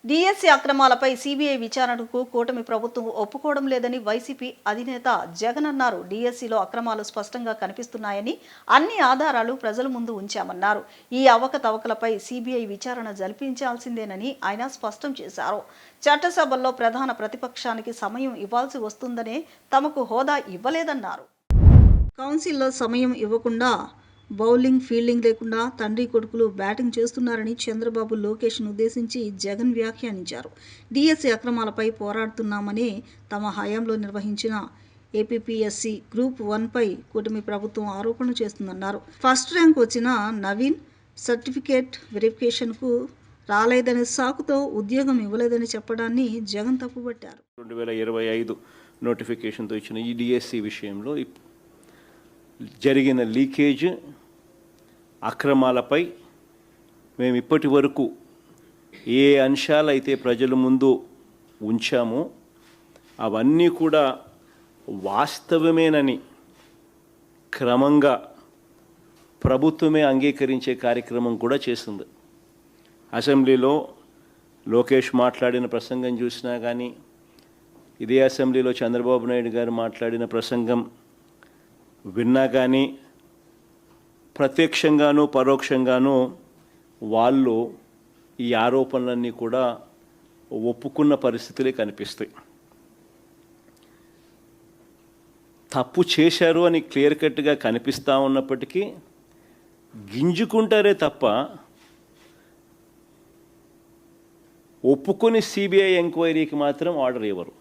DSC అక్రమాలపై CBI విచారణకు కూటమి ప్రభుత్వం ఒప్పుకోవడం లేదని వైసీపీ అధినేత జగన్ అన్నారు. డిఎస్సిలో అక్రమాలు స్పష్టంగా కనిపిస్తున్నాయని, అన్ని ఆధారాలు ప్రజల ముందు ఉంచామన్నారు. ఈ అవకతవకలపై సిబిఐ విచారణ జరిపించాల్సిందేనని ఆయన స్పష్టం చేశారు. చట్టసభల్లో ప్రధాన ప్రతిపక్షానికి సమయం ఇవ్వాల్సి వస్తుందనే తమకు హోదా ఇవ్వలేదన్నారు. కౌన్సిల్లో సమయం ఇవ్వకుండా బౌలింగ్, ఫీల్డింగ్ లేకుండా తండ్రి కొడుకులు బ్యాటింగ్ చేస్తున్నారని చంద్రబాబు, లోకేష్ను ఉద్దేశించి జగన్ వ్యాఖ్యానించారు. డిఎస్సి అక్రమాలపై పోరాడుతున్నామని, తమ హయాంలో నిర్వహించిన ఏపీపీఎస్సీ గ్రూప్ 1పై కూటమి ప్రభుత్వం ఆరోపణలు చేస్తుందన్నారు. ఫస్ట్ ర్యాంక్ వచ్చిన నవీన్ సర్టిఫికేట్ వెరిఫికేషన్కు రాలేదనే సాకుతో ఉద్యోగం ఇవ్వలేదని చెప్పడాన్ని జగన్ తప్పుపట్టారు. 2025 నోటిఫికేషన్తో ఇచ్చిన ఈ డిఎస్సి విషయంలో జరిగిన లీకేజ్, అక్రమాలపై మేము ఇప్పటి వరకు ఏ అంశాలైతే ప్రజల ముందు ఉంచామో అవన్నీ కూడా వాస్తవమేనని క్రమంగా ప్రభుత్వమే అంగీకరించే కార్యక్రమం కూడా చేస్తుంది. అసెంబ్లీలో లోకేష్ మాట్లాడిన ప్రసంగం చూసినా కానీ, ఇదే అసెంబ్లీలో చంద్రబాబు నాయుడు గారు మాట్లాడిన ప్రసంగం విన్నా కానీ, ప్రత్యక్షంగానూ పరోక్షంగానూ వాళ్ళు ఈ ఆరోపణలన్నీ కూడా ఒప్పుకున్న పరిస్థితులే కనిపిస్తాయి. తప్పు చేశారు అని క్లియర్ కట్గా కనిపిస్తూ ఉన్నప్పటికీ గింజుకుంటారే తప్ప ఒప్పుకొని సిబిఐ ఎంక్వైరీకి మాత్రం ఆర్డర్ ఇవ్వరు.